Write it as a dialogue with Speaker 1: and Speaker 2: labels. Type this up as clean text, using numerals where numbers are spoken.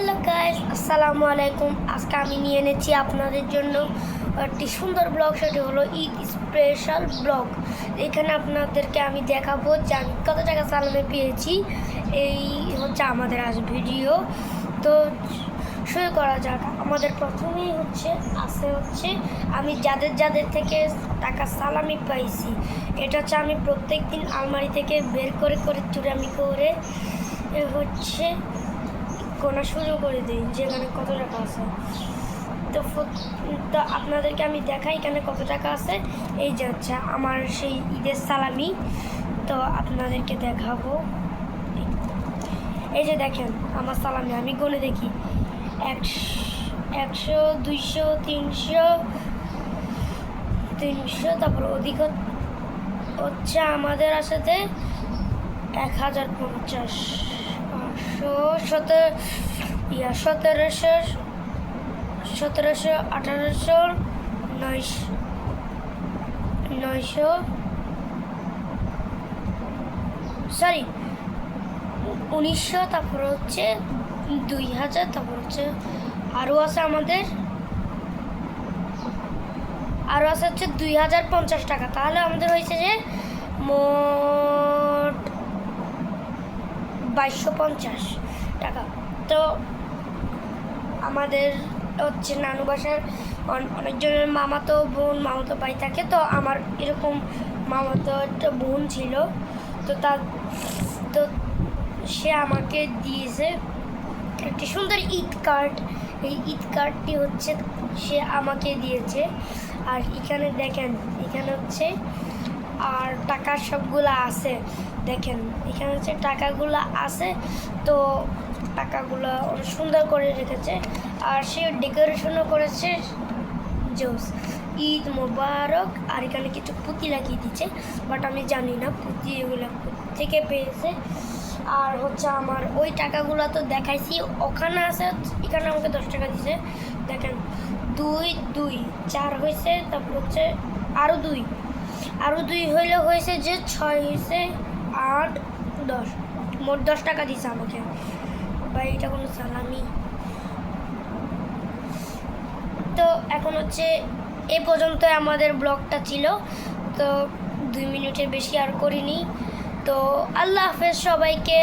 Speaker 1: Hello guys, আসসালামু আলাইকুম। আজকে আমি নিয়ে এনেছি আপনাদের জন্য একটি সুন্দর ব্লগ। সেটি হলো ঈদ স্পেশাল ব্লগ। এখানে আপনাদেরকে আমি দেখাবো যে আমি কত টাকা সালামে পেয়েছি। এই হচ্ছে আমাদের আজ ভিডিও। তো শুরু করা যাক। আমাদের প্রথমেই হচ্ছে আমি যাদের থেকে টাকা সালামি পাইছি। এটা হচ্ছে আমি প্রত্যেক দিন আলমারি থেকে বের করে চুরামি করে হচ্ছে গোনা শুরু করে দিই যেখানে কত টাকা আছে। তো আপনাদেরকে আমি দেখাই এখানে কত টাকা আছে। এই যে হচ্ছে আমার সেই ঈদের সালামি। তো আপনাদেরকে দেখাবো। এই যে দেখেন আমার সালামি, আমি গুনে দেখি 100, 200, 300, তারপর অধিক হচ্ছে আমাদের সাথে 1050, 500, 1700, 1800, 900, সরি 1900, তারপর হচ্ছে 2000, তারপর হচ্ছে আরও আছে হচ্ছে 2050 টাকা। তাহলে আমাদের হয়েছে যে মোট 2250 টাকা। তো আমাদের হচ্ছে নানু বাসার অনেকজনের মামাতো ভাই থাকে। তো আমার এরকম মামাতো একটা বোন ছিল। তো সে আমাকে দিয়েছে একটি সুন্দর ঈদ কার্ড। এই ঈদ কার্ডটি হচ্ছে সে আমাকে দিয়েছে। আর এখানে দেখেন, এখানে হচ্ছে আর টাকা সবগুলো আছে। দেখেন এখানে হচ্ছে টাকাগুলো আছে। তো টাকাগুলো অনেক সুন্দর করে রেখেছে। আর সে ডেকোরেশনও করেছে জোস, ঈদ মোবারক। আর এখানে কিছু পুঁতি লাগিয়ে দিচ্ছে, বাট আমি জানি না পুঁতি এগুলো থেকে পেয়েছে। আর হচ্ছে আমার ওই টাকাগুলো তো দেখাইছি, ওখানে আছে। এখানে আমাকে 10 টাকা দিছে। দেখেন 2, 2, 4 হয়েছে। তারপর হচ্ছে আরও 2 হইলে হয়েছে যে 6 হয়েছে, 8, 10, মোট 10 টাকা দিছে আমাকে। ভাই এটা কোনো সালামি? তো এখন হচ্ছে এ পর্যন্ত আমাদের ব্লগটা ছিল। তো 2 মিনিটের বেশি আর করিনি। তো আল্লাহ হাফেজ সবাইকে।